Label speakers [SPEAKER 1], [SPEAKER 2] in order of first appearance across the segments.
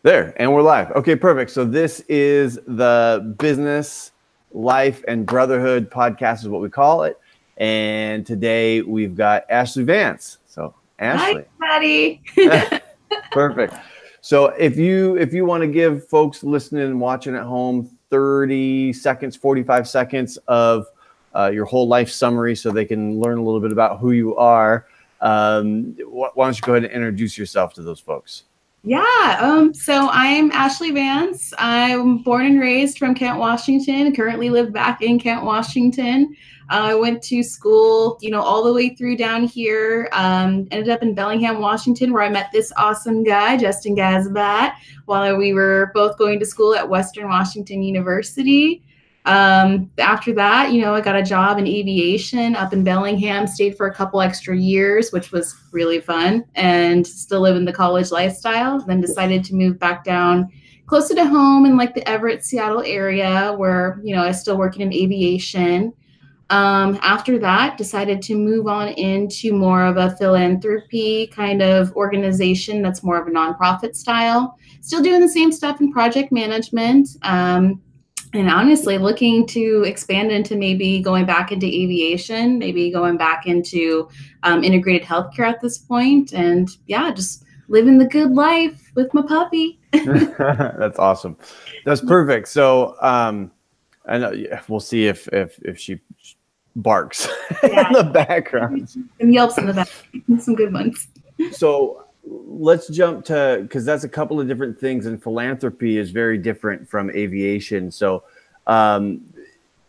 [SPEAKER 1] There, and we're live. Okay, perfect. So this is the Business, Life, and Brotherhood podcast is what we call it. And today we've got Ashley Vance. So Ashley.
[SPEAKER 2] Hi, Patty.
[SPEAKER 1] Perfect. So if you want to give folks listening and watching at home 30 seconds, 45 seconds of your whole life summary so they can learn a little bit about who you are, why don't you go ahead and introduce yourself to those folks?
[SPEAKER 2] Yeah, so I'm Ashley Vance. I'm born and raised from Kent, Washington, currently live back in Kent, Washington. I went to school, all the way through down here, ended up in Bellingham, Washington, where I met this awesome guy, Justin Gazbat, while we were both going to school at Western Washington University. After that, I got a job in aviation up in Bellingham, stayed for a couple extra years, which was really fun, and still living the college lifestyle. Then decided to move back down closer to home in like the Everett, Seattle area where, I was still working in aviation. After that, decided to move on into more of a philanthropy kind of organization that's more of a nonprofit style. Still doing the same stuff in project management. And honestly, looking to expand into maybe going back into aviation, maybe going back into integrated healthcare at this point. And yeah, just living the good life with my puppy.
[SPEAKER 1] That's awesome. That's perfect. So I know we'll see if she barks in the background.
[SPEAKER 2] Some yelps in the back, some good ones.
[SPEAKER 1] So let's jump to, because that's a couple of different things, and philanthropy is very different from aviation. So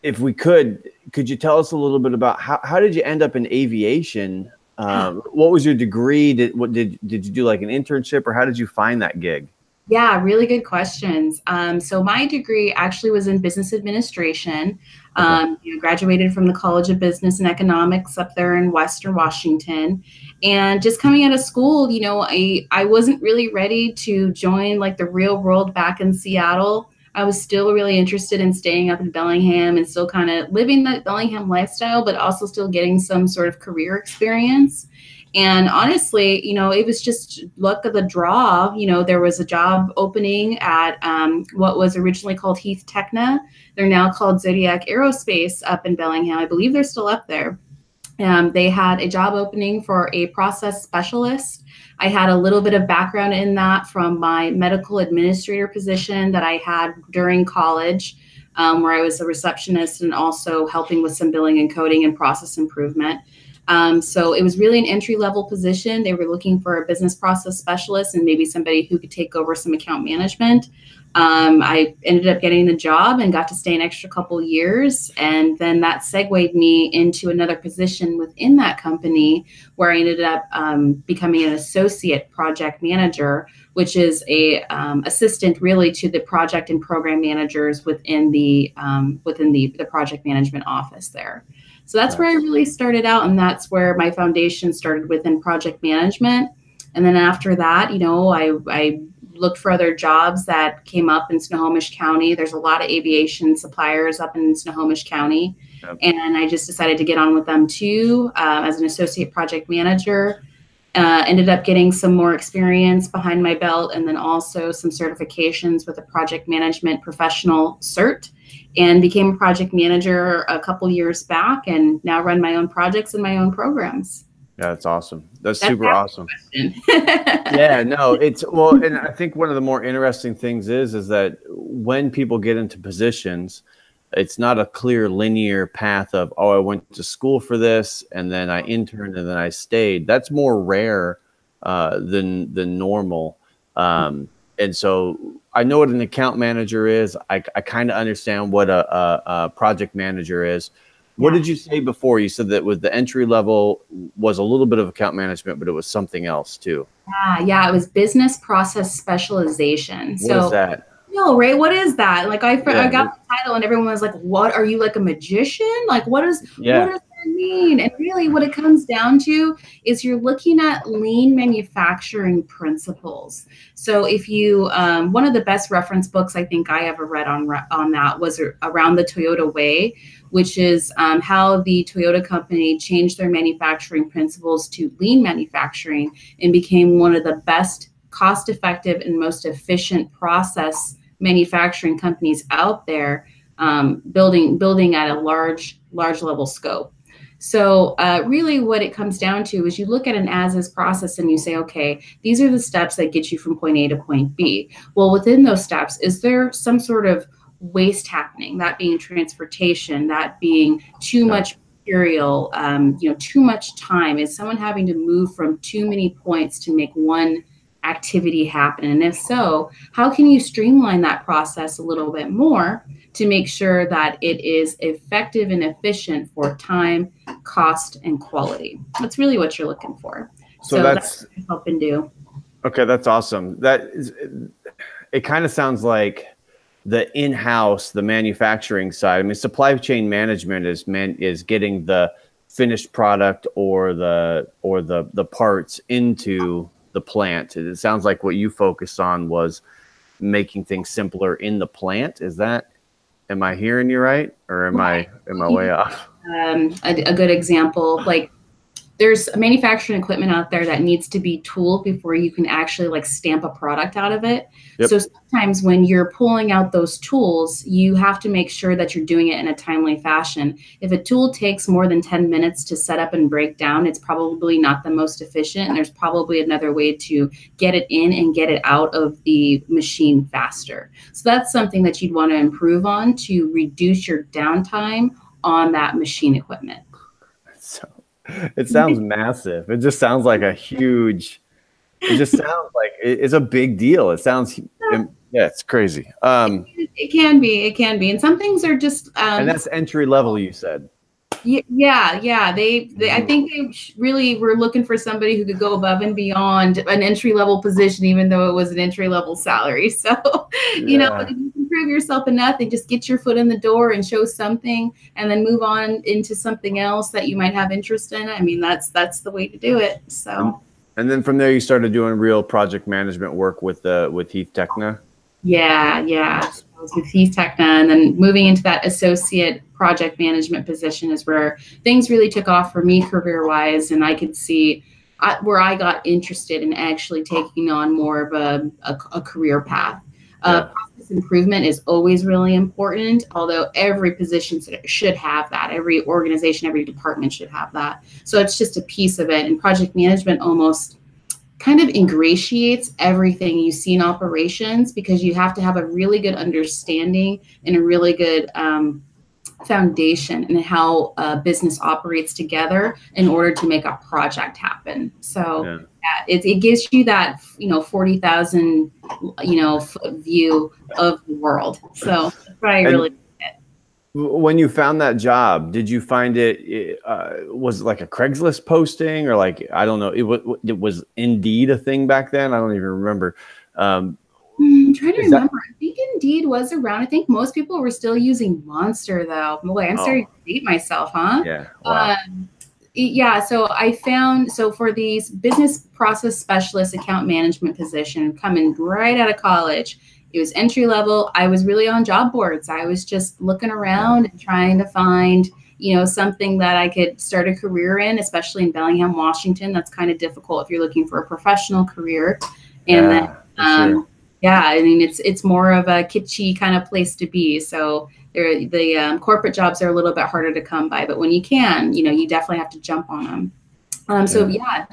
[SPEAKER 1] if we could you tell us a little bit about how did you end up in aviation? What was your degree? Did you do like an internship, or how did you find that gig?
[SPEAKER 2] Yeah, really good questions. So my degree actually was in business administration. Graduated from the College of Business and Economics up there in Western Washington. And just coming out of school, I wasn't really ready to join like the real world back in Seattle. I was still really interested in staying up in Bellingham and still kind of living that Bellingham lifestyle, but also still getting some sort of career experience. And honestly, it was just luck of the draw. There was a job opening at what was originally called Heath Techna. They're now called Zodiac Aerospace up in Bellingham. I believe they're still up there. They had a job opening for a process specialist. I had a little bit of background in that from my medical administrator position that I had during college, where I was a receptionist and also helping with some billing and coding and process improvement. So it was really an entry-level position. They were looking for a business process specialist and maybe somebody who could take over some account management. I ended up getting the job and got to stay an extra couple years. And then that segued me into another position within that company where I ended up becoming an associate project manager, which is a assistant really to the project and program managers within the project management office there. So that's where I really started out, and that's where my foundation started within project management. And then after that, I looked for other jobs that came up in Snohomish County. There's a lot of aviation suppliers up in Snohomish County. Yep. And I just decided to get on with them too as an associate project manager. Ended up getting some more experience behind my belt, and then also some certifications with a project management professional cert, and became a project manager a couple years back, and now run my own projects and my own programs.
[SPEAKER 1] Yeah, that's awesome. That's super awesome. Yeah, no, and I think one of the more interesting things is that when people get into positions, it's not a clear linear path of, I went to school for this and then I interned and then I stayed. That's more rare than normal. And so I know what an account manager is. I kind of understand what a project manager is. What did you say before? You said that with the entry level was a little bit of account management, but it was something else too.
[SPEAKER 2] Yeah, it was business process specialization.
[SPEAKER 1] What is that?
[SPEAKER 2] No, Ray, what is that? Like I got the title and everyone was like, what, are you like a magician? Like what does that mean? And really what it comes down to is you're looking at lean manufacturing principles. So if you, one of the best reference books I think I ever read on that was Around the Toyota Way, which is how the Toyota company changed their manufacturing principles to lean manufacturing and became one of the best cost effective and most efficient process manufacturing companies out there, building at a large level scope. So really what it comes down to is you look at an as-is process and you say, okay, these are the steps that get you from point A to point B. Well, within those steps, is there some sort of waste happening, that being transportation, that being too much material, too much time? Is someone having to move from too many points to make one activity happen? And if so, how can you streamline that process a little bit more to make sure that it is effective and efficient for time, cost, and quality? That's really what you're looking for. So that's what I help and do.
[SPEAKER 1] Okay, that's awesome. It kind of sounds like the in-house, the manufacturing side. I mean, supply chain management is getting the finished product or the parts into the plant. It sounds like what you focused on was making things simpler in the plant. Am I hearing you right, or am I way off?
[SPEAKER 2] A good example, like there's manufacturing equipment out there that needs to be tooled before you can actually like stamp a product out of it. Yep. So sometimes when you're pulling out those tools, you have to make sure that you're doing it in a timely fashion. If a tool takes more than 10 minutes to set up and break down, it's probably not the most efficient. And there's probably another way to get it in and get it out of the machine faster. So that's something that you'd want to improve on to reduce your downtime on that machine equipment.
[SPEAKER 1] It sounds massive. It just sounds like it just sounds like it's a big deal. It sounds, it's crazy.
[SPEAKER 2] It can be. And some things are just,
[SPEAKER 1] and that's entry level, you said.
[SPEAKER 2] Yeah. I think they really were looking for somebody who could go above and beyond an entry level position, even though it was an entry level salary. So, if you can prove yourself enough and just get your foot in the door and show something, and then move on into something else that you might have interest in. I mean, that's the way to do it. So.
[SPEAKER 1] And then from there, you started doing real project management work with Heath Techna.
[SPEAKER 2] Yeah. I was with Heath Techna, and then moving into that associate project management position is where things really took off for me career-wise, and I could see where I got interested in actually taking on more of a career path. Process improvement is always really important, although every position should have that. Every organization, every department should have that. So it's just a piece of it, and project management almost kind of ingratiates everything you see in operations, because you have to have a really good understanding and a really good foundation in how a business operates together in order to make a project happen. So it gives you that 40,000 foot view of the world. So that's what I really did.
[SPEAKER 1] When you found that job, did you find it was it like a Craigslist posting, or like, I don't know, it was Indeed a thing back then? I don't even remember. I'm
[SPEAKER 2] trying to remember. I think Indeed was around. I think most people were still using Monster, though. Boy, I'm starting to date myself, huh?
[SPEAKER 1] Yeah. Wow.
[SPEAKER 2] So for these business process specialist account management position coming right out of college, it was entry level. I was really on job boards. I was just looking around and trying to find, something that I could start a career in, especially in Bellingham, Washington. That's kind of difficult if you're looking for a professional career. And I mean, it's more of a kitschy kind of place to be. So the corporate jobs are a little bit harder to come by, but when you can, you definitely have to jump on them.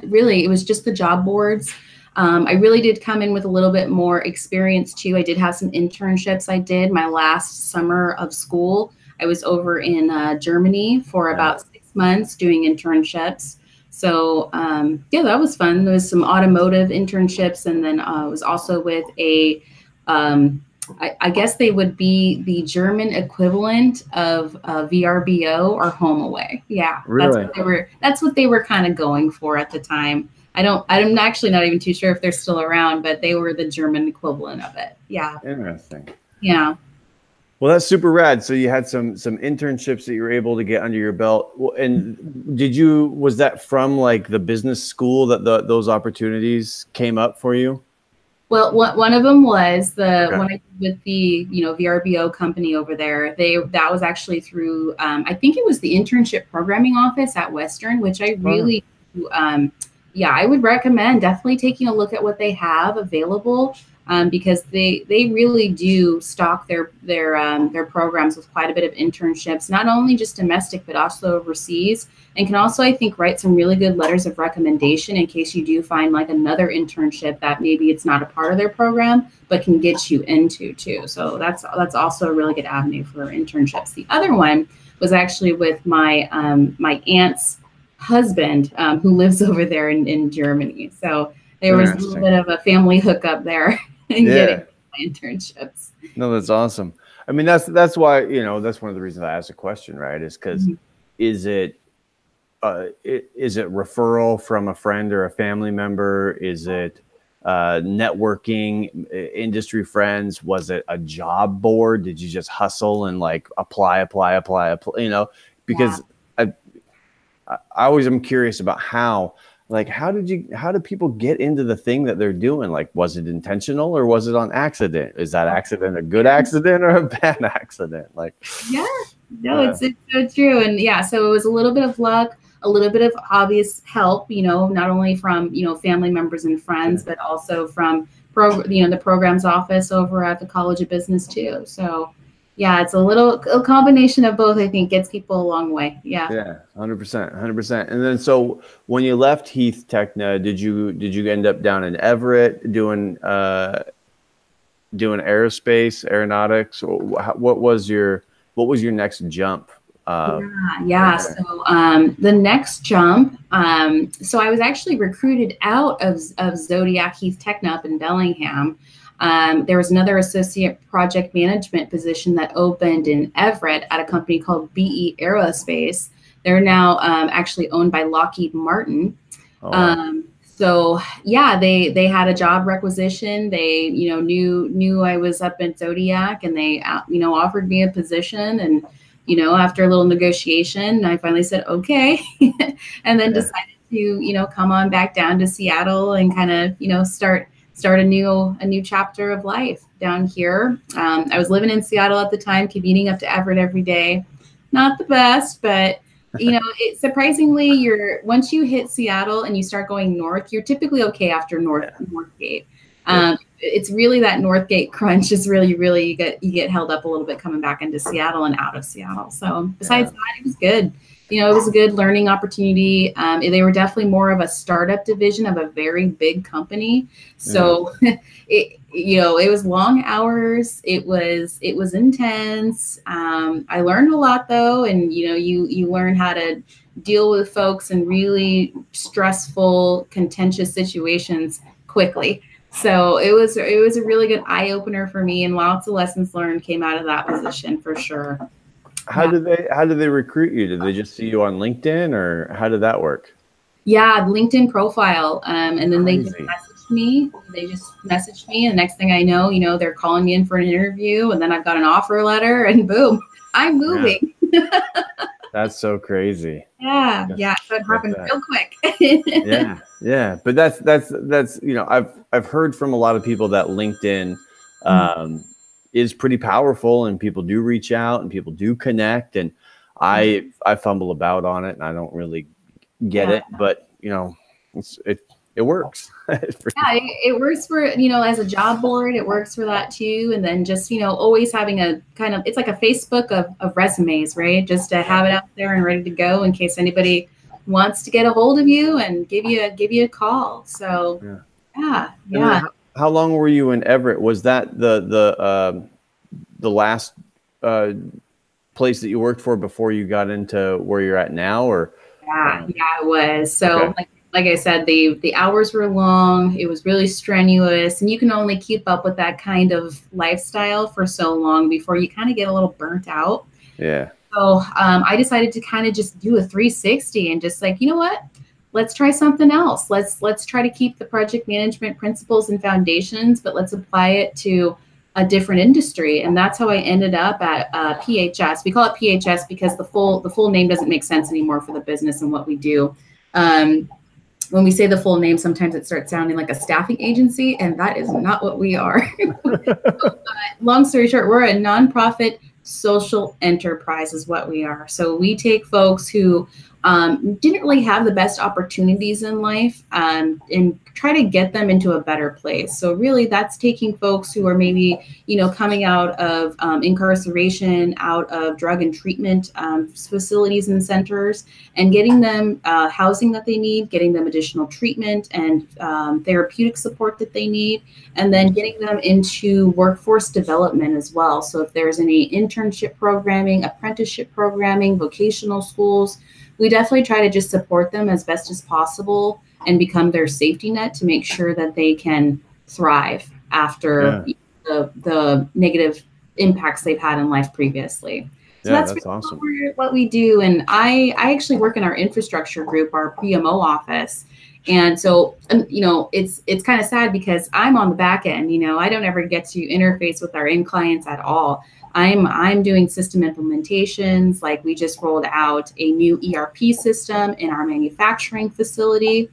[SPEAKER 2] Really, it was just the job boards. I really did come in with a little bit more experience too. I did have some internships I did my last summer of school. I was over in Germany for about 6 months doing internships. So that was fun. There was some automotive internships, and then I was also with I guess they would be the German equivalent of VRBO or HomeAway. Yeah,
[SPEAKER 1] really?
[SPEAKER 2] That's what they were kind of going for at the time. I'm actually not even too sure if they're still around, but they were the German equivalent of it. Yeah.
[SPEAKER 1] Interesting.
[SPEAKER 2] Yeah.
[SPEAKER 1] Well, that's super rad. So you had some internships that you were able to get under your belt. And was that from like the business school that those opportunities came up for you?
[SPEAKER 2] Well, one of them was when I did with the VRBO company over there. That was actually through I think it was the internship programming office at Western, which I really yeah, I would recommend definitely taking a look at what they have available, because they really do stock their programs with quite a bit of internships, not only just domestic but also overseas, and can also, I think, write some really good letters of recommendation in case you do find like another internship that maybe it's not a part of their program but can get you into too. So that's also a really good avenue for internships. The other one was actually with my my aunt's husband, who lives over there in Germany. So there was a little bit of a family hookup there in getting my internships.
[SPEAKER 1] No, that's awesome. I mean, that's why, you know, that's one of the reasons I asked a question, right? Is because is it referral from a friend or a family member? Is it networking, industry friends? Was it a job board? Did you just hustle and like apply, you know? Because I always am curious about how do people get into the thing that they're doing? Like, was it intentional or was it on accident? Is that accident a good accident or a bad accident? Like,
[SPEAKER 2] it's so true. And so it was a little bit of luck, a little bit of obvious help, you know, not only from, you know, family members and friends, but also from the program's office over at the College of Business too. So it's a combination of both, I think, gets people a long way. Yeah,
[SPEAKER 1] 100%. And then, so when you left Heath Techna, did you end up down in Everett doing aeronautics? Or what was your next jump?
[SPEAKER 2] So the next jump, so I was actually recruited out of Zodiac Heath Techna up in Bellingham. There was another associate project management position that opened in Everett at a company called BE Aerospace. They're now actually owned by Lockheed Martin. So they had a job requisition. They, you know, knew I was up in Zodiac, and they, you know, offered me a position. And, you know, after a little negotiation, I finally said, okay, and then decided to, you know, come on back down to Seattle and kind of, you know, start a new chapter of life down here. I was living in Seattle at the time, commuting up to Everett every day. Not the best, but you know, surprisingly, once you hit Seattle and you start going north, you're typically okay after Northgate. It's really that Northgate crunch is really you get held up a little bit coming back into Seattle and out of Seattle. So besides that, it was good. You know, it was a good learning opportunity. They were definitely more of a startup division of a very big company. So it was long hours. It was intense. I learned a lot though. And, you know, you learn how to deal with folks in really stressful, contentious situations quickly. So it was a really good eye opener for me, and lots of lessons learned came out of that position for sure.
[SPEAKER 1] How did they recruit you? Did they just see you on LinkedIn, or how did that work?
[SPEAKER 2] Yeah, LinkedIn profile. And then they just messaged me. And the next thing I know, you know, they're calling me in for an interview, and then I've got an offer letter, and boom, I'm moving.
[SPEAKER 1] That's so crazy.
[SPEAKER 2] Yeah. So it happened real quick.
[SPEAKER 1] Yeah. But that's you know, I've heard from a lot of people that LinkedIn is pretty powerful, and people do reach out and people do connect, and I fumble about on it and I don't really get it, but you know, it works.
[SPEAKER 2] It works for, you know, as a job board, it works for that too. And then just, you know, always having a kind of, it's like a Facebook of resumes, right? Just to have it out there and ready to go in case anybody wants to get a hold of you and give you a call. So
[SPEAKER 1] How long were you in Everett? Was that the last place that you worked for before you got into where you're at now, or?
[SPEAKER 2] It was. So like I said, the hours were long. It was really strenuous, and you can only keep up with that kind of lifestyle for so long before you kind of get a little burnt out.
[SPEAKER 1] Yeah.
[SPEAKER 2] So I decided to kind of just do a 360 and just like, you know what? Let's try something else. Let's try to keep the project management principles and foundations, but let's apply it to a different industry. And that's how I ended up at PHS. We call it PHS because the full name doesn't make sense anymore for the business and what we do. When we say the full name, sometimes it starts sounding like a staffing agency, and that is not what we are. Long story short, we're a nonprofit social enterprise is what we are. So we take folks who didn't really have the best opportunities in life, and try to get them into a better place. So really that's taking folks who are maybe, coming out of incarceration, out of drug and treatment facilities and centers, and getting them housing that they need, getting them additional treatment and therapeutic support that they need, and then getting them into workforce development as well. So if there's any internship programming, apprenticeship programming, vocational schools, we definitely try to just support them as best as possible and become their safety net to make sure that they can thrive after the negative impacts they've had in life previously. So that's really
[SPEAKER 1] awesome.
[SPEAKER 2] What we do. And I actually work in our infrastructure group, our PMO office. And so, it's kind of sad because I'm on the back end, I don't ever get to interface with our end clients at all. I'm doing system implementations. Like we just rolled out a new ERP system in our manufacturing facility.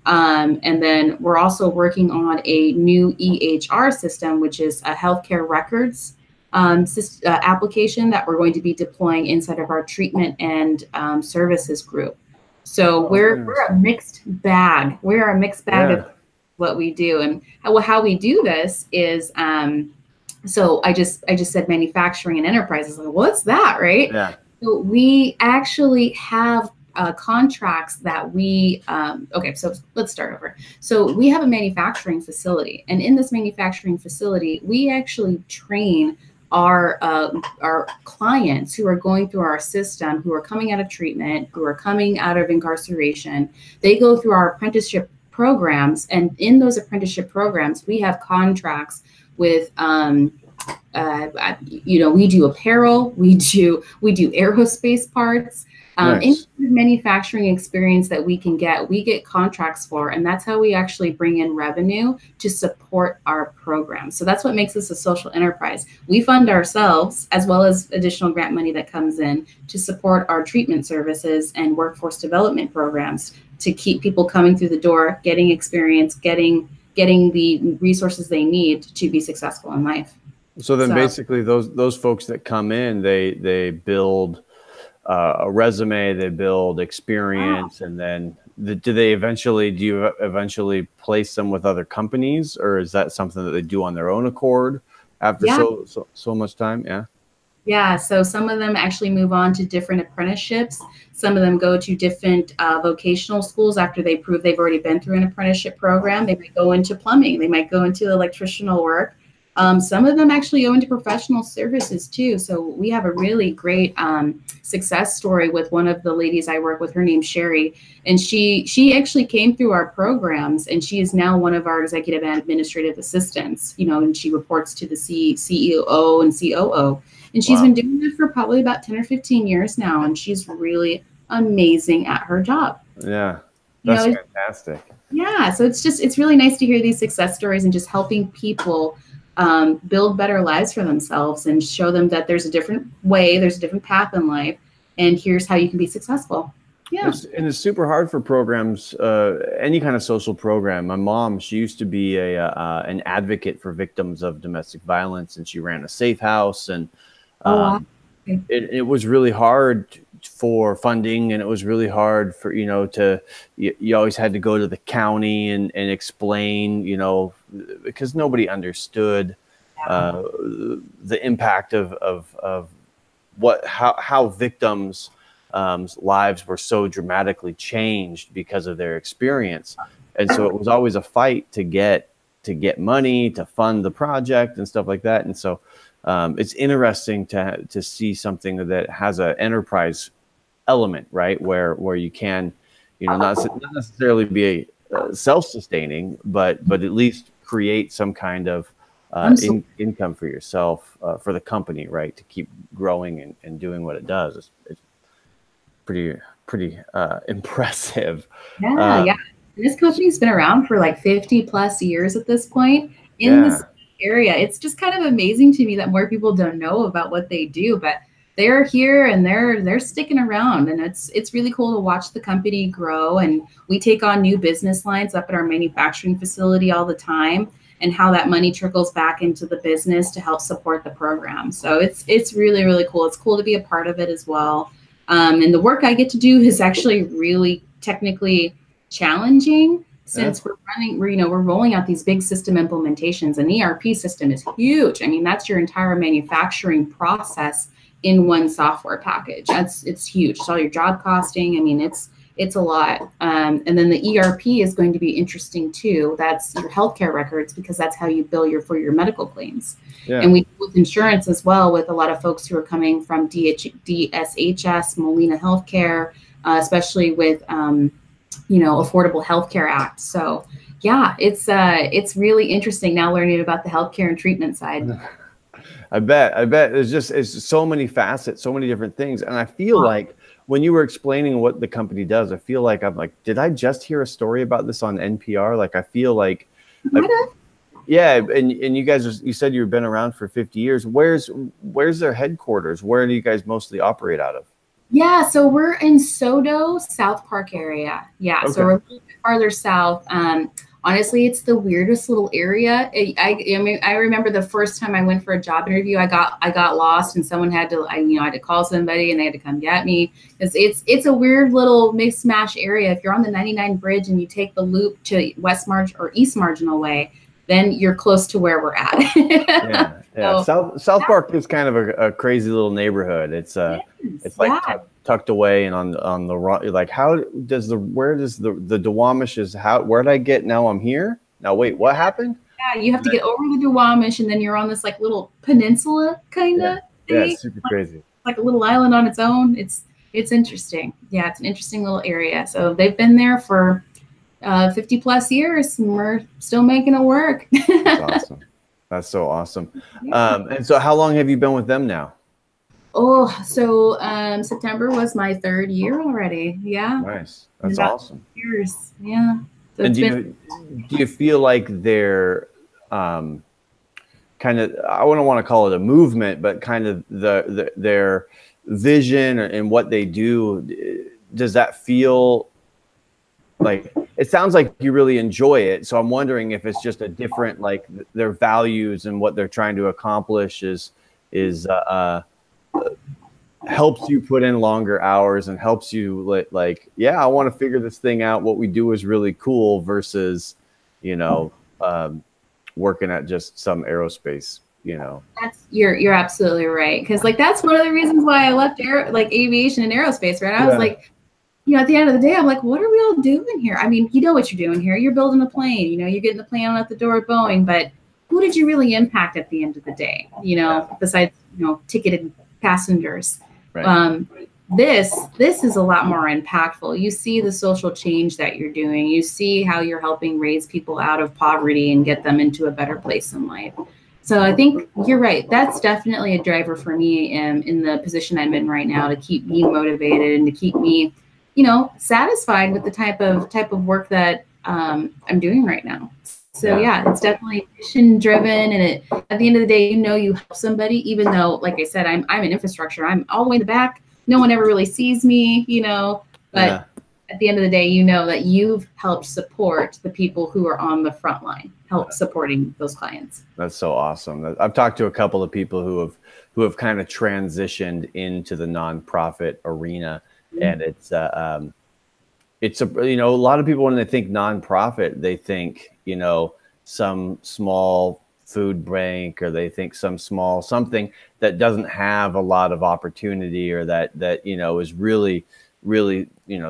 [SPEAKER 2] And then we're also working on a new EHR system, which is a healthcare records application that we're going to be deploying inside of our treatment and services group. So we're a mixed bag. We're a mixed bag of what we do. And how we do this is, so I just said manufacturing and enterprises. Like, what's that, right?
[SPEAKER 1] Yeah.
[SPEAKER 2] So we actually have contracts that we, so let's start over. So we have a manufacturing facility, and in this manufacturing facility, we actually train our clients who are going through our system, who are coming out of treatment, who are coming out of incarceration. They go through our apprenticeship programs, and in those apprenticeship programs, we have contracts with, we do apparel, we do aerospace parts. Any manufacturing experience that we get contracts for, and that's how we actually bring in revenue to support our program. So that's what makes us a social enterprise. We fund ourselves as well as additional grant money that comes in to support our treatment services and workforce development programs to keep people coming through the door, getting experience, getting the resources they need to be successful in life.
[SPEAKER 1] So then basically those folks that come in, they build a resume, they build experience, and then do you eventually place them with other companies, or is that something that they do on their own accord after so much time?
[SPEAKER 2] Yeah, so some of them actually move on to different apprenticeships. Some of them go to different vocational schools after they prove they've already been through an apprenticeship program. They might go into plumbing, they might go into electricianal work. Some of them actually go into professional services too. So we have a really great success story with one of the ladies I work with. Her name's Sherry, and she actually came through our programs, and she is now one of our executive and administrative assistants. And she reports to the CEO and COO, and she's been doing that for probably about 10 or 15 years now, and she's really amazing at her job.
[SPEAKER 1] Yeah, that's fantastic.
[SPEAKER 2] Yeah, so it's really nice to hear these success stories and just helping people build better lives for themselves and show them that there's a different way, there's a different path in life, and here's how you can be successful. Yeah.
[SPEAKER 1] And it's super hard for programs, any kind of social program. My mom, she used to be an advocate for victims of domestic violence, and she ran a safe house, and it was really hard for funding, and it was really hard for, you always had to go to the county and explain, because nobody understood the impact of how victims' lives were so dramatically changed because of their experience. And so it was always a fight to get money to fund the project and stuff like that. And so it's interesting to see something that has an enterprise element, right? Where you can, not necessarily be self-sustaining, but at least create some kind of income for yourself, for the company, right? To keep growing and doing what it does. It's pretty impressive.
[SPEAKER 2] Yeah. And this company's been around for like 50 plus years at this point in this area. It's just kind of amazing to me that more people don't know about what they do, but they're here and they're sticking around, and it's really cool to watch the company grow. And we take on new business lines up at our manufacturing facility all the time, and how that money trickles back into the business to help support the program. So it's really, really cool. It's cool to be a part of it as well. And the work I get to do is actually really technically challenging, since we're rolling out these big system implementations. An ERP system is huge. I mean, that's your entire manufacturing process in one software package. It's huge. It's all your job costing. I mean, it's a lot. And then the ERP is going to be interesting too. That's your healthcare records, because that's how you bill for your medical claims. Yeah. And we deal with insurance as well, with a lot of folks who are coming from DSHS, Molina Healthcare, especially with Affordable Healthcare Act. So yeah, it's really interesting now learning about the healthcare and treatment side.
[SPEAKER 1] I bet it's so many facets, so many different things. And I feel like when you were explaining what the company does, I feel like I'm like, did I just hear a story about this on NPR? Like, I feel like, yeah. And you guys, you said you've been around for 50 years. Where's their headquarters? Where do you guys mostly operate out of?
[SPEAKER 2] Yeah, so we're in Sodo, South Park area. Yeah, okay. So we're a little bit farther south. Honestly, it's the weirdest little area. I remember the first time I went for a job interview, I got lost, and someone had to, I had to call somebody, and they had to come get me. It's a weird little mixed mash area. If you're on the 99 bridge and you take the loop to East Marginal Way, then you're close to where we're at.
[SPEAKER 1] Yeah. So, South Park is kind of a crazy little neighborhood. It's like tucked away and on the like, where does the Duwamish is, where did I get, now I'm here? Now wait, what happened?
[SPEAKER 2] Yeah, you have to get over the Duwamish, and then you're on this like little peninsula kind of thing.
[SPEAKER 1] Yeah, it's super crazy.
[SPEAKER 2] Like a little island on its own. It's interesting. Yeah, it's an interesting little area. So they've been there for 50 plus years, and we're still making it work.
[SPEAKER 1] That's awesome. That's so awesome. Yeah. And so how long have you been with them now?
[SPEAKER 2] Oh, so September was my 3rd year already. Yeah.
[SPEAKER 1] Nice. That's awesome.
[SPEAKER 2] Years. Yeah. So
[SPEAKER 1] and do you feel like they're kind of, I wouldn't want to call it a movement, but kind of their vision and what they do, does that feel like, it sounds like you really enjoy it. So I'm wondering if it's just a different, like their values and what they're trying to accomplish is helps you put in longer hours and helps you like, yeah, I want to figure this thing out. What we do is really cool versus, working at just some aerospace,
[SPEAKER 2] You're absolutely right. Cause like, that's one of the reasons why I left aviation and aerospace, right? I was like, at the end of the day, I'm like, what are we all doing here? I mean, you know what you're doing here. You're building a plane, you're getting the plane out the door at Boeing, but who did you really impact at the end of the day? Besides, ticketed passengers. Right. This is a lot more impactful. You see the social change that you're doing. You see how you're helping raise people out of poverty and get them into a better place in life. So I think you're right. That's definitely a driver for me in the position I'm in right now, to keep me motivated and to keep me satisfied with the type of work that I'm doing right now. So yeah, it's definitely mission driven, and at the end of the day, you help somebody, even though, like I said, I'm in infrastructure. I'm all the way in the back. No one ever really sees me, but at the end of the day, that you've helped support the people who are on the front line, help supporting those clients. That's so awesome. I've talked to a couple of people who have kind of transitioned into the nonprofit arena. And it's a lot of people, when they think nonprofit, they think some small food bank, or they think some small something that doesn't have a lot of opportunity, or that is really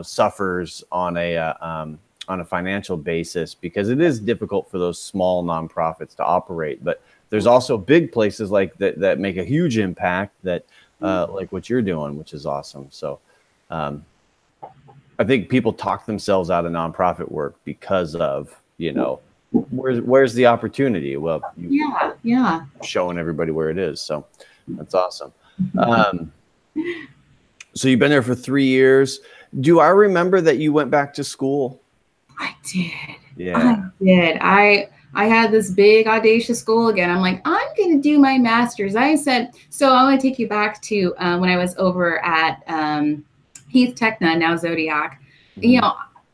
[SPEAKER 2] suffers on a financial basis, because it is difficult for those small nonprofits to operate. But there's also big places like that make a huge impact, that like what you're doing, which is awesome. So I think people talk themselves out of nonprofit work because of, where's the opportunity? Well, showing everybody where it is. So that's awesome. So you've been there for 3 years. Do I remember that you went back to school? I did. Yeah, I did. I had this big audacious goal again. I'm like, I'm going to do my master's. I said, so I want to take you back to when I was over at Heath Techna, now Zodiac.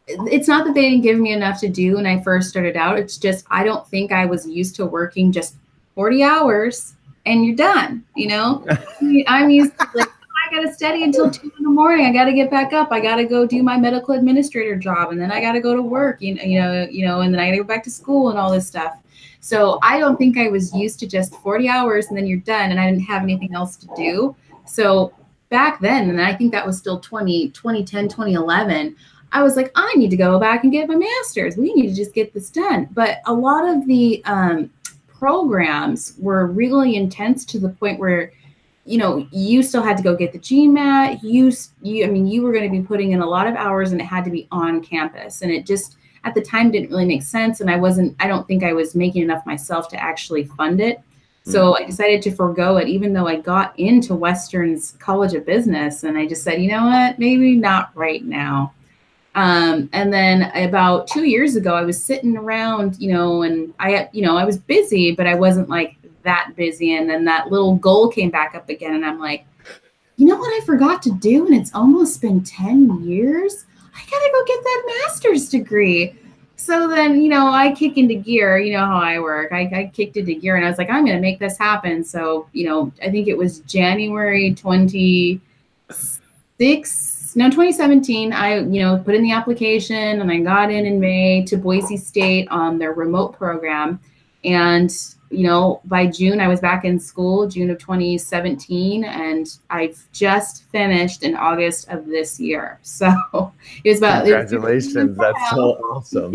[SPEAKER 2] It's not that they didn't give me enough to do when I first started out. It's just, I don't think I was used to working just 40 hours and you're done, I'm used to like, I got to study until 2 in the morning. I got to get back up. I got to go do my medical administrator job. And then I got to go to work, and then I got to go back to school and all this stuff. So I don't think I was used to just 40 hours and then you're done, and I didn't have anything else to do. So back then, and I think that was still 2010, 2011, I was like, I need to go back and get my master's. We need to just get this done. But a lot of the programs were really intense to the point where, you still had to go get the GMAT. You were going to be putting in a lot of hours, and it had to be on campus. And it just, at the time, didn't really make sense. And I don't think I was making enough myself to actually fund it. So I decided to forego it, even though I got into Western's College of Business. And I just said, you know what, maybe not right now. And then about 2 years ago, I was sitting around, and I was busy, but I wasn't like that busy. And then that little goal came back up again. And I'm like, you know what I forgot to do? And it's almost been 10 years. I got to go get that master's degree. So then, I kick into gear. You know how I work. I kicked into gear, and I was like, I'm going to make this happen. So, I think it was January 2017. I, put in the application, and I got in May to Boise State on their remote program. And, by June, I was back in school, June of 2017, and I've just finished in August of this year. So it was about—
[SPEAKER 1] Congratulations. That's so awesome.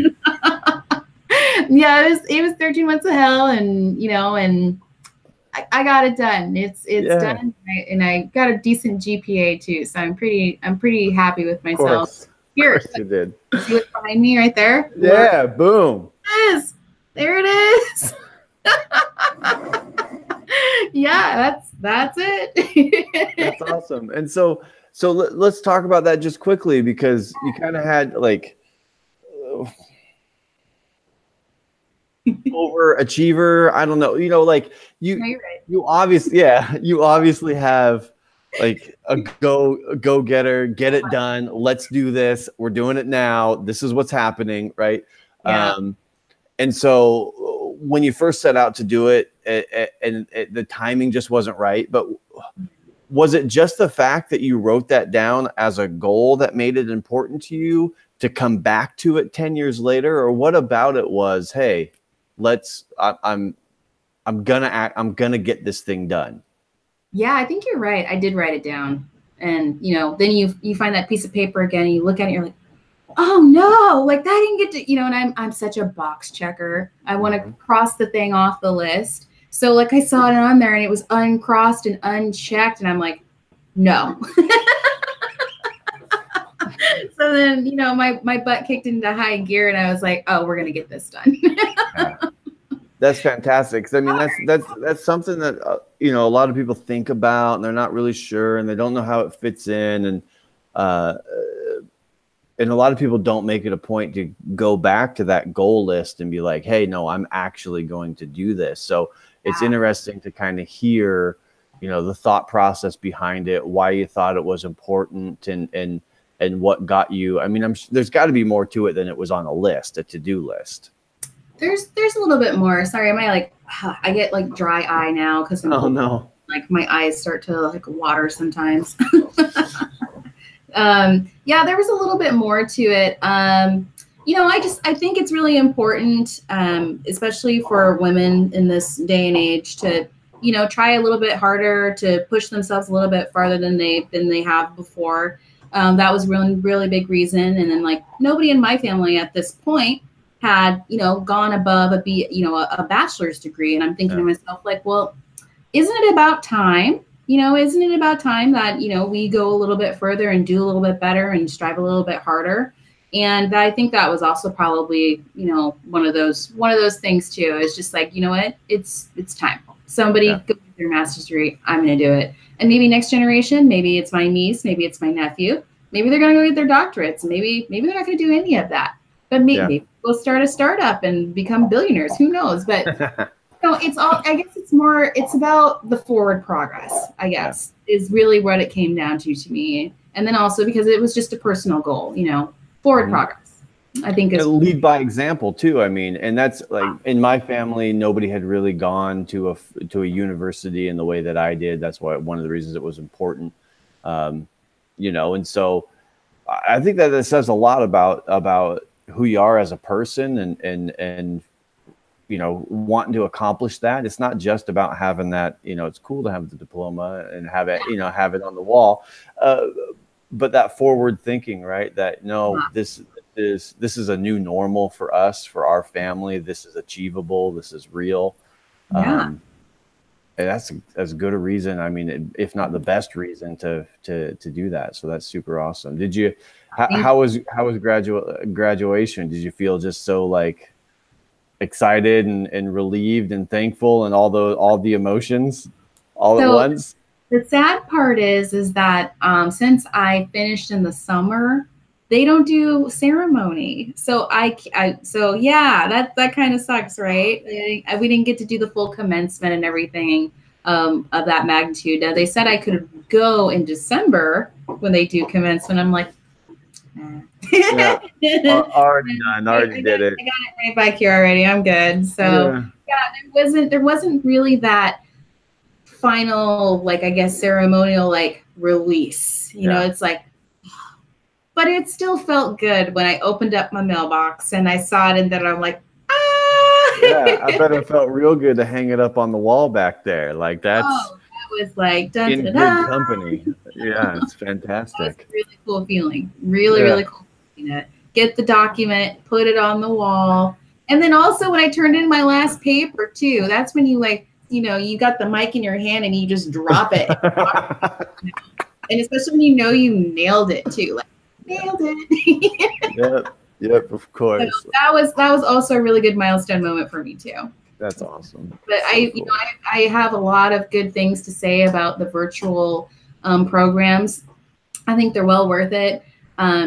[SPEAKER 2] Yeah, it was 13 months of hell, and, and I got it done. It's done, and I got a decent GPA too. So I'm pretty happy with myself. Here,
[SPEAKER 1] of course you did.
[SPEAKER 2] See what's behind me right there?
[SPEAKER 1] Yeah, boom.
[SPEAKER 2] Yes, there it is. Yeah, that's it.
[SPEAKER 1] That's awesome. And so let's talk about that just quickly, because you kind of had like overachiever. I don't know. Like you,
[SPEAKER 2] no, you're right.
[SPEAKER 1] you obviously have like a go-getter, get it done. Let's do this. We're doing it now. This is what's happening, right?
[SPEAKER 2] Yeah.
[SPEAKER 1] And so when you first set out to do it, the timing just wasn't right. But was it just the fact that you wrote that down as a goal that made it important to you to come back to it 10 years later? Or what about it was, hey, I'm gonna get this thing done?
[SPEAKER 2] Yeah, I think you're right. I did write it down. And, then you find that piece of paper again, and you look at it, and you're like, oh no, like that didn't get to, and I'm such a box checker. I want to cross the thing off the list. So like I saw it on there, and it was uncrossed and unchecked, and I'm like, no. So then, my butt kicked into high gear, and I was like, oh, we're going to get this done.
[SPEAKER 1] That's fantastic. 'Cause I mean, that's something that, a lot of people think about, and they're not really sure, and they don't know how it fits in. And a lot of people don't make it a point to go back to that goal list and be like, hey, no, I'm actually going to do this. So it's interesting to kind of hear, the thought process behind it, why you thought it was important, and what got you. I mean, there's got to be more to it than it was on a list, a to-do list.
[SPEAKER 2] There's a little bit more. Sorry, I get like dry eye now because
[SPEAKER 1] oh no,
[SPEAKER 2] like my eyes start to like water sometimes. Yeah, there was a little bit more to it. I think it's really important, especially for women in this day and age, to, try a little bit harder, to push themselves a little bit farther than they have before. That was really, really big reason. And then like nobody in my family at this point had, gone above a bachelor's degree. And I'm thinking to myself, like, well, isn't it about time? Isn't it about time that, we go a little bit further and do a little bit better and strive a little bit harder? And I think that was also probably, one of those things too. It's just like, what, it's time. Somebody go get their master's degree. I'm going to do it. And maybe next generation, maybe it's my niece, maybe it's my nephew. Maybe they're going to go get their doctorates. Maybe they're not going to do any of that. But maybe we'll start a startup and become billionaires. Who knows? But it's all, I guess it's about the forward progress, I guess, is really what it came down to me. And then also because it was just a personal goal, forward progress. I think it's
[SPEAKER 1] lead by example too. I mean, and that's like in my family, nobody had really gone to a university in the way that I did. That's why one of the reasons it was important. You know, and so I think that it says a lot about who you are as a person, and you know, wanting to accomplish that. It's not just about having that, you know, it's cool to have the diploma and have it, you know, have it on the wall, but that forward thinking, right? That no, this is a new normal for us, for our family. This is achievable. This is real. And that's as good a reason. I mean, if not the best reason to do that. So that's super awesome. Did you? How was graduation? Did you feel just so like excited and relieved and thankful and all the emotions all at once?
[SPEAKER 2] The sad part is that since I finished in the summer, they don't do ceremony. So so yeah, that kind of sucks, right? We didn't get to do the full commencement and everything of that magnitude. Now, they said I could go in December when they do commencement. I'm like,
[SPEAKER 1] yeah, already done. Already did it.
[SPEAKER 2] I got it right back here already. I'm good. So yeah, there wasn't really that final, like, I guess, ceremonial, like, release. You know, it's like, but it still felt good when I opened up my mailbox and I saw it, and then I'm like, ah.
[SPEAKER 1] Yeah, I bet it felt real good to hang it up on the wall back there. Like that
[SPEAKER 2] was like dun,
[SPEAKER 1] in
[SPEAKER 2] dun,
[SPEAKER 1] good
[SPEAKER 2] dun.
[SPEAKER 1] company. Yeah, it's fantastic.
[SPEAKER 2] That was a really cool feeling. Really cool feeling. Get the document, put it on the wall. And then also when I turned in my last paper too, that's when you, like, you know, you got the mic in your hand and you just drop it. And especially when you know you nailed it too. Like, nailed it.
[SPEAKER 1] Yep, of course.
[SPEAKER 2] So that was also a really good milestone moment for me too.
[SPEAKER 1] That's awesome.
[SPEAKER 2] But so I have a lot of good things to say about the virtual programs. I think they're well worth it.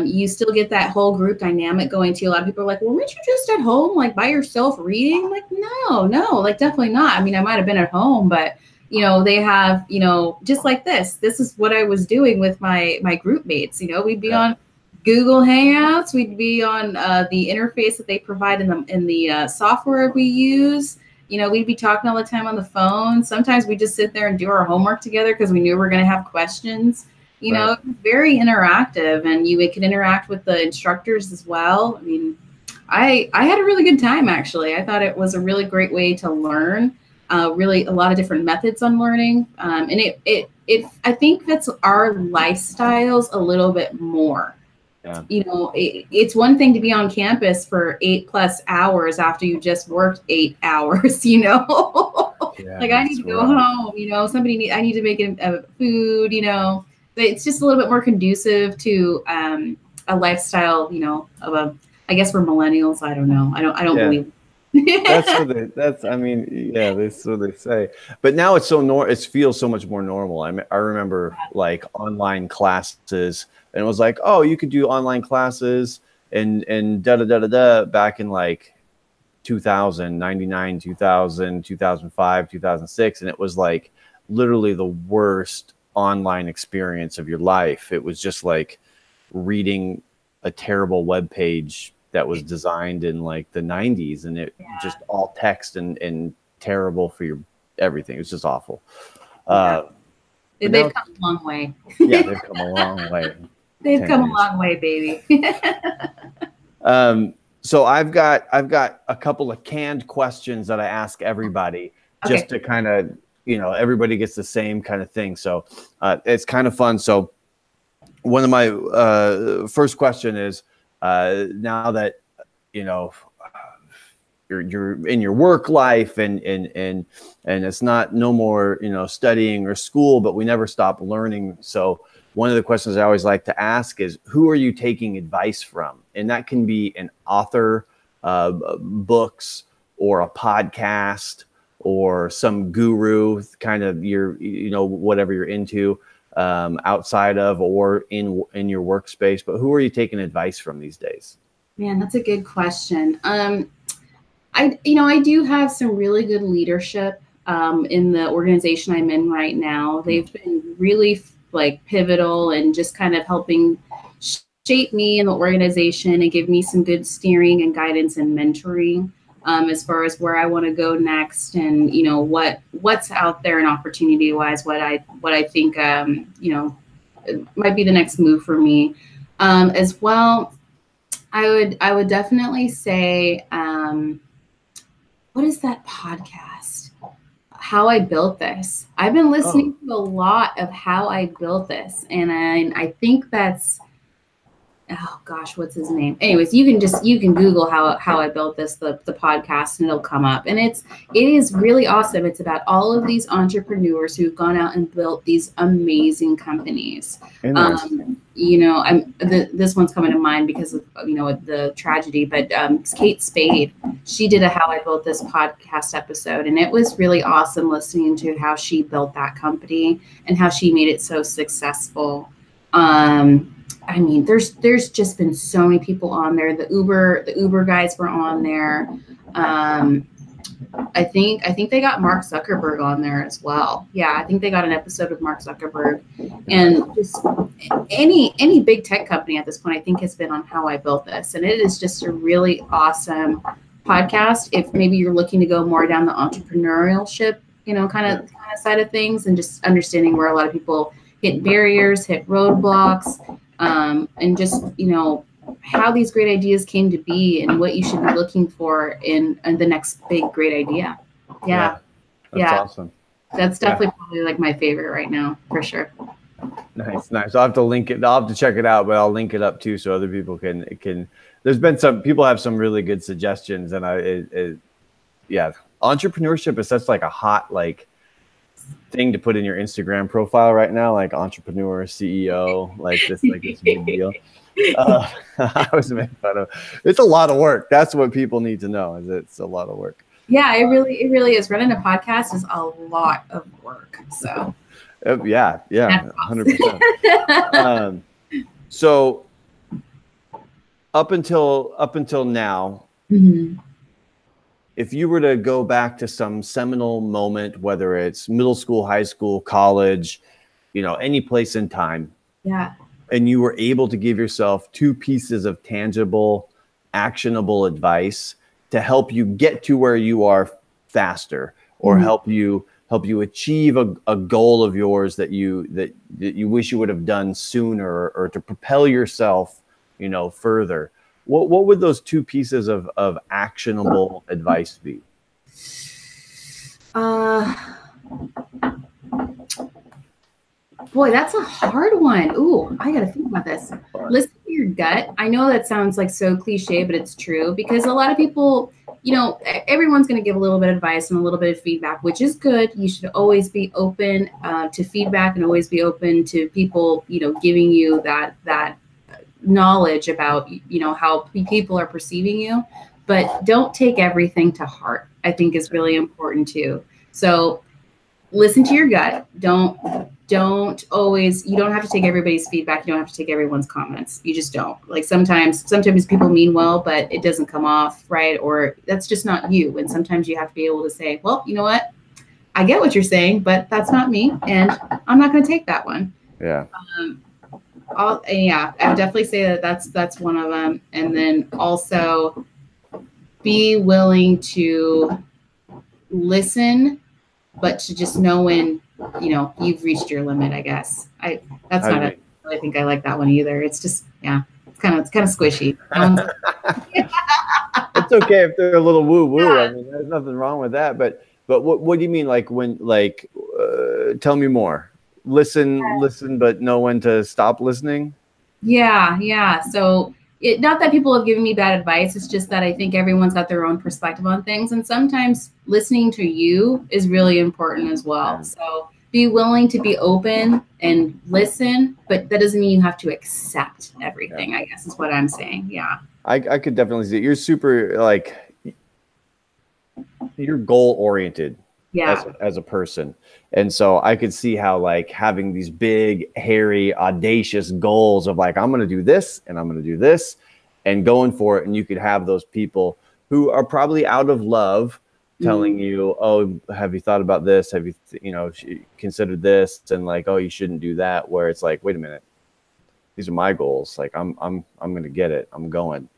[SPEAKER 2] You still get that whole group dynamic going too. A lot of people are like, well, weren't you just at home, like by yourself reading? I'm like, no, like definitely not. I mean, I might have been at home, but you know, they have, you know, just like this is what I was doing with my group mates. You know, we'd be on Google Hangouts. We'd be on the interface that they provide in the software we use. You know, we'd be talking all the time on the phone. Sometimes we just sit there and do our homework together because we knew we were going to have questions. You know, it was very interactive, and we could interact with the instructors as well. I mean, I had a really good time, actually. I thought it was a really great way to learn, really a lot of different methods on learning. And I think that's our lifestyles a little bit more. Yeah. You know, it's one thing to be on campus for 8+ hours after you just worked 8 hours, you know, like I need to go home, you know, I need to make food, you know. It's just a little bit more conducive to a lifestyle, you know, I guess we're millennials. I don't know. I don't believe.
[SPEAKER 1] That's I mean, yeah, that's what they say. But now it's it feels so much more normal. I remember like online classes, and it was like, oh, you could do online classes and back in like 2000, 99, 2000, 2005, 2006, and it was like literally the worst online experience of your life. It was just like reading a terrible web page that was designed in like the 90s, and it just all text and terrible for your everything. It was just awful.
[SPEAKER 2] They've come a long way.
[SPEAKER 1] Yeah, they've come a long way.
[SPEAKER 2] They've come a long way, baby.
[SPEAKER 1] So I've got a couple of canned questions that I ask everybody just to kind of, you know, everybody gets the same kind of thing. So it's kind of fun. So one of my first question is, now that, you know, you're in your work life and it's no more, you know, studying or school, but we never stop learning. So one of the questions I always like to ask is, who are you taking advice from? And that can be an author, books, or a podcast, or some guru, kind of you know, whatever you're into, outside of or in your workspace. But who are you taking advice from these days?
[SPEAKER 2] Man, that's a good question. I do have some really good leadership in the organization I'm in right now. They've been really like pivotal and just kind of helping shape me in the organization and give me some good steering and guidance and mentoring as far as where I want to go next, and you know what's out there and opportunity wise, what I think you know, it might be the next move for me. As well, I would definitely say, what is that podcast? How I Built This. I've been listening to a lot of How I Built This, and I think that's, oh gosh, what's his name? Anyways, you can Google how I built this, the podcast, and it'll come up. And it is really awesome. It's about all of these entrepreneurs who've gone out and built these amazing companies. You know, this one's coming to mind because of, you know, the tragedy, but Kate Spade, she did a How I Built This podcast episode, and it was really awesome listening to how she built that company and how she made it so successful. I mean, there's just been so many people on there. The Uber guys were on there. I think they got Mark Zuckerberg on there as well. Yeah, I think they got an episode with Mark Zuckerberg, and just any big tech company at this point, I think, has been on How I Built This, and it is just a really awesome podcast. If maybe you're looking to go more down the entrepreneurship, you know, kind of side of things, and just understanding where a lot of people hit barriers, hit roadblocks. And just, you know, how these great ideas came to be and what you should be looking for in the next big great idea. Yeah.
[SPEAKER 1] That's awesome.
[SPEAKER 2] That's definitely probably like my favorite right now, for sure.
[SPEAKER 1] Nice. I'll have to link it. I'll have to check it out, but I'll link it up too so other people can. There's been some people have some really good suggestions, and entrepreneurship is such like a hot thing to put in your Instagram profile right now, like entrepreneur, CEO, like this big deal. I was making fun of. It's a lot of work. That's what people need to know. Is it's a lot of work.
[SPEAKER 2] Yeah, it really is. Running a podcast is a lot of work. So.
[SPEAKER 1] Yeah, 100%. So up until now. Mm-hmm. If you were to go back to some seminal moment, whether it's middle school, high school, college, you know, any place in time, and you were able to give yourself 2 pieces of tangible, actionable advice to help you get to where you are faster, or help you achieve a goal of yours that you wish you would have done sooner, or to propel yourself, you know, further. What would those 2 pieces of actionable advice be?
[SPEAKER 2] Boy, that's a hard one. Ooh, I got to think about this. Listen to your gut. I know that sounds like so cliche, but it's true, because a lot of people, you know, everyone's going to give a little bit of advice and a little bit of feedback, which is good. You should always be open to feedback, and always be open to people, you know, giving you that knowledge about, you know, how people are perceiving you, but don't take everything to heart, I think, is really important too. So listen to your gut. Don't always, you don't have to take everybody's feedback. You don't have to take everyone's comments. You just don't. Like sometimes people mean well, but it doesn't come off right, or that's just not you. And sometimes you have to be able to say, well, you know what? I get what you're saying, but that's not me, and I'm not going to take that one.
[SPEAKER 1] Yeah.
[SPEAKER 2] I would definitely say that's one of them. And then also be willing to listen, but to just know when, you know, you've reached your limit, I guess. I think I like that one either. It's just, it's kind of squishy.
[SPEAKER 1] It's okay if they're a little woo-woo. I mean, there's nothing wrong with that. But what do you mean? Like when, tell me more. Listen, but know when to stop listening.
[SPEAKER 2] Yeah. So not that people have given me bad advice. It's just that I think everyone's got their own perspective on things. And sometimes listening to you is really important as well. Yeah. So be willing to be open and listen, but that doesn't mean you have to accept everything, I guess is what I'm saying. Yeah.
[SPEAKER 1] I could definitely see it. You're super, you're goal oriented. As a person. And so I could see how having these big, hairy, audacious goals of I'm going to do this and I'm going to do this and going for it. And you could have those people who are probably out of love telling you, oh, have you thought about this? Have you, considered this? And oh, you shouldn't do that. Where it's wait a minute, these are my goals. I'm going to get it. I'm going.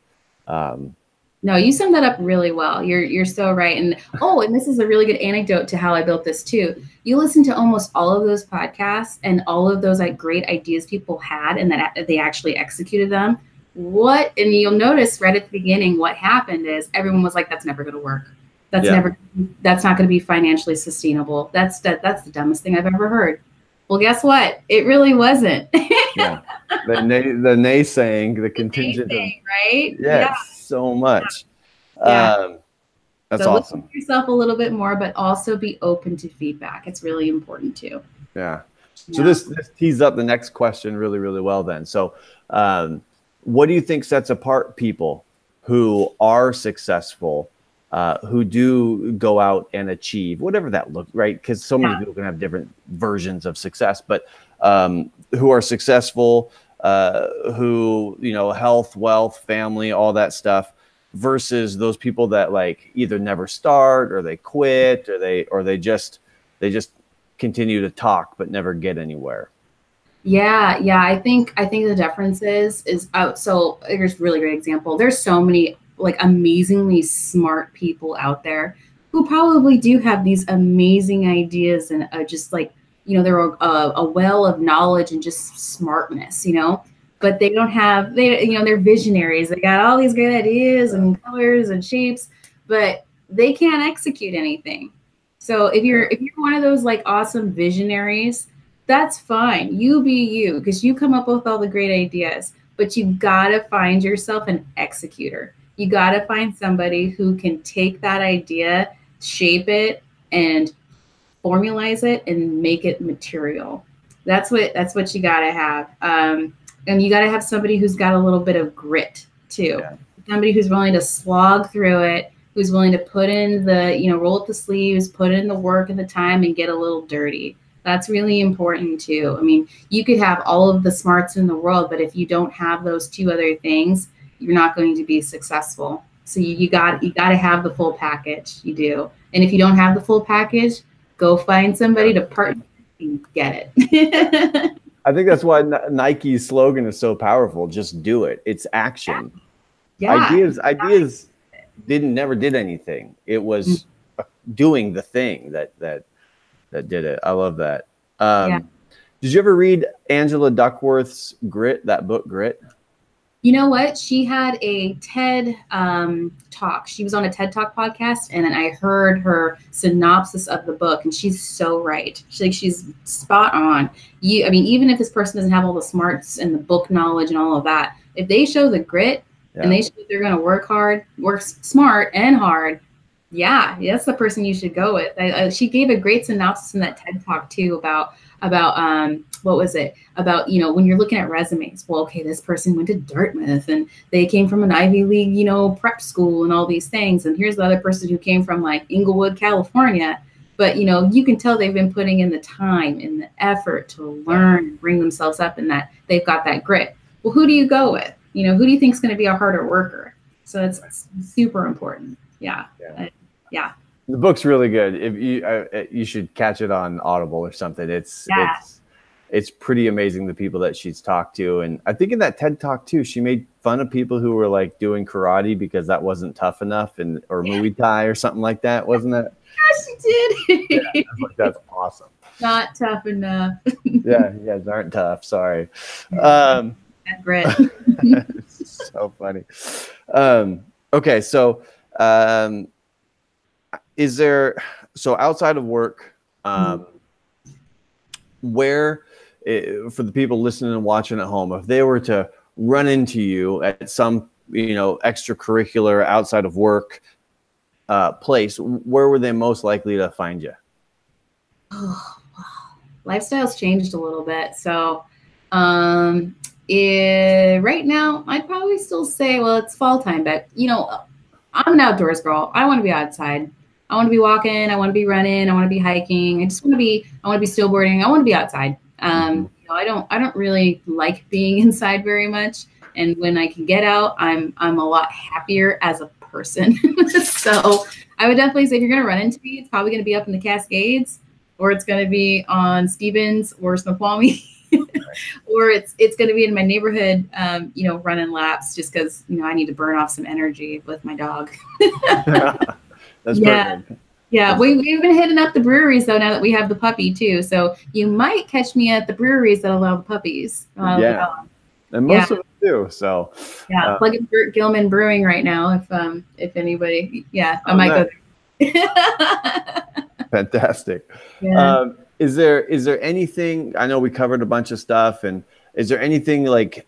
[SPEAKER 2] No, you summed that up really well. You're so right. And and this is a really good anecdote to how I built this too. You listen to almost all of those podcasts and all of those like great ideas people had and that they actually executed them. And you'll notice right at the beginning, what happened is everyone was like, that's never going to work. That's not going to be financially sustainable. That's the dumbest thing I've ever heard. Well, guess what? It really wasn't.
[SPEAKER 1] Yeah. The naysaying, the contingent,
[SPEAKER 2] right?
[SPEAKER 1] So much.
[SPEAKER 2] Yeah.
[SPEAKER 1] That's
[SPEAKER 2] so
[SPEAKER 1] awesome.
[SPEAKER 2] Listen to yourself a little bit more, but also be open to feedback. It's really important too.
[SPEAKER 1] Yeah. So this tees up the next question really, really well then. So what do you think sets apart people who are successful, who do go out and achieve whatever that looks, right? Because so many people can have different versions of success, but who are successful, who, health, wealth, family, all that stuff, versus those people that like either never start or they quit or they just continue to talk but never get anywhere.
[SPEAKER 2] Yeah. I think the difference is so here's a really great example. There's so many like amazingly smart people out there who probably do have these amazing ideas and just like, they're a well of knowledge and just smartness, but they don't have, they're visionaries. They got all these great ideas and colors and shapes, but they can't execute anything. So if you're one of those like awesome visionaries, that's fine. You be you, because you come up with all the great ideas, but you gotta find yourself an executor. You gotta find somebody who can take that idea, shape it, and formalize it and make it material. That's what you gotta have. And you gotta have somebody who's got a little bit of grit too. Yeah. Somebody who's willing to slog through it, who's willing to put in the, roll up the sleeves, put in the work and the time and get a little dirty. That's really important too. I mean, you could have all of the smarts in the world, but if you don't have those two other things, you're not going to be successful. So you got to have the full package. You do. And if you don't have the full package, go find somebody to partner and get it.
[SPEAKER 1] I think that's why Nike's slogan is so powerful. Just do it. It's action. Yeah. Ideas never did anything. It was doing the thing that did it. I love that. Did you ever read Angela Duckworth's Grit, that book, Grit?
[SPEAKER 2] You know what? She had a TED talk. She was on a TED Talk podcast, and I heard her synopsis of the book, and she's so right. She's spot on. Even if this person doesn't have all the smarts and the book knowledge and all of that, if they show the grit and they show they're going to work hard, work smart and hard, that's the person you should go with. She gave a great synopsis in that TED Talk too about what was it about, when you're looking at resumes. Well, okay, this person went to Dartmouth and they came from an Ivy League, prep school and all these things. And here's the other person who came from like Inglewood, California. But, you can tell they've been putting in the time and the effort to learn and bring themselves up, and that they've got that grit. Well, who do you go with? Who do you think is going to be a harder worker? So it's super important. Yeah.
[SPEAKER 1] The book's really good. If you should catch it on Audible or something. It's pretty amazing the people that she's talked to. And I think in that TED Talk too, she made fun of people who were like doing karate because that wasn't tough enough, or Muay Thai or something like that, wasn't it?
[SPEAKER 2] Yes, she did.
[SPEAKER 1] That's awesome.
[SPEAKER 2] Not tough enough.
[SPEAKER 1] Yeah, you guys aren't tough. Sorry.
[SPEAKER 2] Grit.
[SPEAKER 1] So funny. Okay, so is there, outside of work, where, for the people listening and watching at home, if they were to run into you at some, extracurricular outside of work place, where were they most likely to find you?
[SPEAKER 2] Oh, wow. Lifestyle's changed a little bit. So right now, I'd probably still say, well, it's fall time, but, I'm an outdoors girl. I want to be outside. I want to be walking. I want to be running. I want to be hiking. I want to be snowboarding. I want to be outside. I don't really like being inside very much. And when I can get out, I'm a lot happier as a person. So I would definitely say if you're going to run into me, it's probably going to be up in the Cascades, or it's going to be on Stevens or Snoqualmie. or it's going to be in my neighborhood, you know, running laps just because, you know, I need to burn off some energy with my dog.
[SPEAKER 1] That's perfect.
[SPEAKER 2] Yeah, we've been hitting up the breweries though now that we have the puppy too. So you might catch me at the breweries that allow the puppies.
[SPEAKER 1] And most of them do. So
[SPEAKER 2] plug in Bert Gilman Brewing right now if anybody. I might go there.
[SPEAKER 1] Fantastic. Is there anything? I know we covered a bunch of stuff, and is there anything like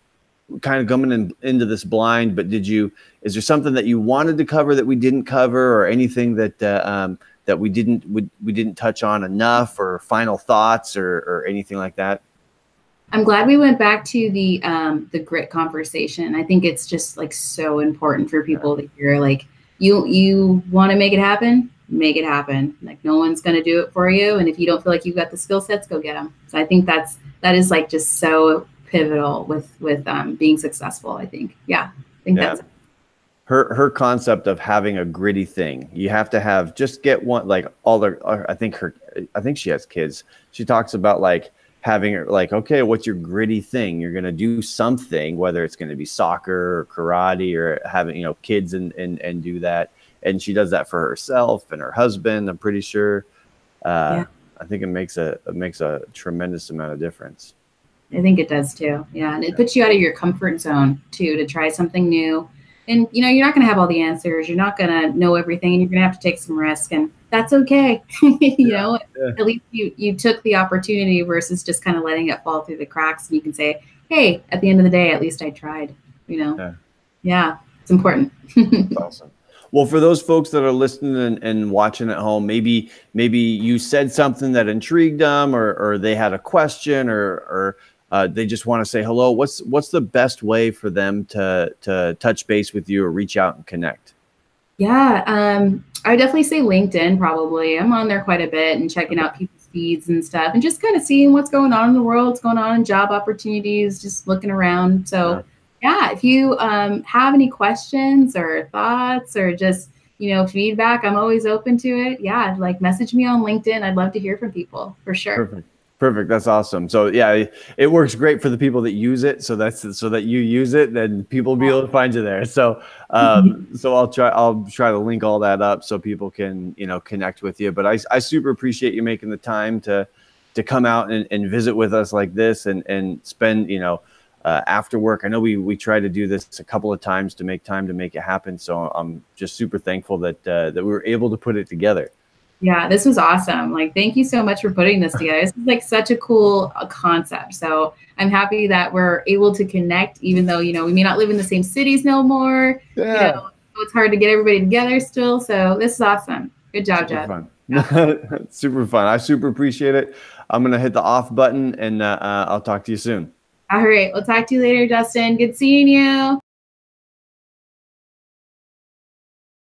[SPEAKER 1] kind of coming into this blind? But is there something that you wanted to cover that we didn't cover, or anything that that we didn't touch on enough, or final thoughts, or anything like that?
[SPEAKER 2] I'm glad we went back to the grit conversation. I think it's just like so important for people to hear. Like, you want to make it happen, make it happen. Like, no one's going to do it for you. And if you don't feel like you've got the skill sets, go get them. So I think that is like just so pivotal with being successul. I think. That's
[SPEAKER 1] her concept of having a gritty thing. You have to have, just get one, like I think she has kids. She talks about like having, like, okay, what's your gritty thing? You're going to do something, whether it's going to be soccer or karate, or having, you know, kids and do that. And she does that for herself and her husband, I'm pretty sure. I think it makes a tremendous amount of difference.
[SPEAKER 2] I think it does too. Yeah. And it puts you out of your comfort zone too, to try something new. And, you know, you're not going to have all the answers. You're not going to know everything, and you're going to have to take some risk, and that's okay. You know, at least you took the opportunity versus just kind of letting it fall through the cracks. And you can say, hey, at the end of the day, at least I tried, you know? Yeah, it's important.
[SPEAKER 1] That's awesome. Well, for those folks that are listening and watching at home, maybe you said something that intrigued them, or they had a question, or they just want to say hello. What's the best way for them to touch base with you or reach out and connect?
[SPEAKER 2] I would definitely say LinkedIn. Probably, I'm on there quite a bit and checking out people's feeds and stuff, and just kind of seeing what's going on in the world, what's going on in job opportunities, just looking around. So if you have any questions or thoughts, or just, you know, feedback, I'm always open to it. Like, message me on LinkedIn. I'd love to hear from people for sure.
[SPEAKER 1] Perfect. That's awesome. So it works great for the people that use it. So that you use it, then people will be able to find you there. So, so I'll try to link all that up so people can, you know, connect with you. But I super appreciate you making the time to come out and visit with us like this, and spend, you know, after work. I know we try to do this a couple of times to make time to make it happen. So I'm just super thankful that we were able to put it together.
[SPEAKER 2] Yeah, this was awesome. Like, thank you so much for putting this together. This is like such a cool concept. So I'm happy that we're able to connect, even though, you know, we may not live in the same cities no more. You know, it's hard to get everybody together still. So this is awesome. Good job, Jeff.
[SPEAKER 1] Super fun. I super appreciate it. I'm going to hit the off button, and I'll talk to you soon.
[SPEAKER 2] All right. We'll talk to you later, Justin. Good seeing you.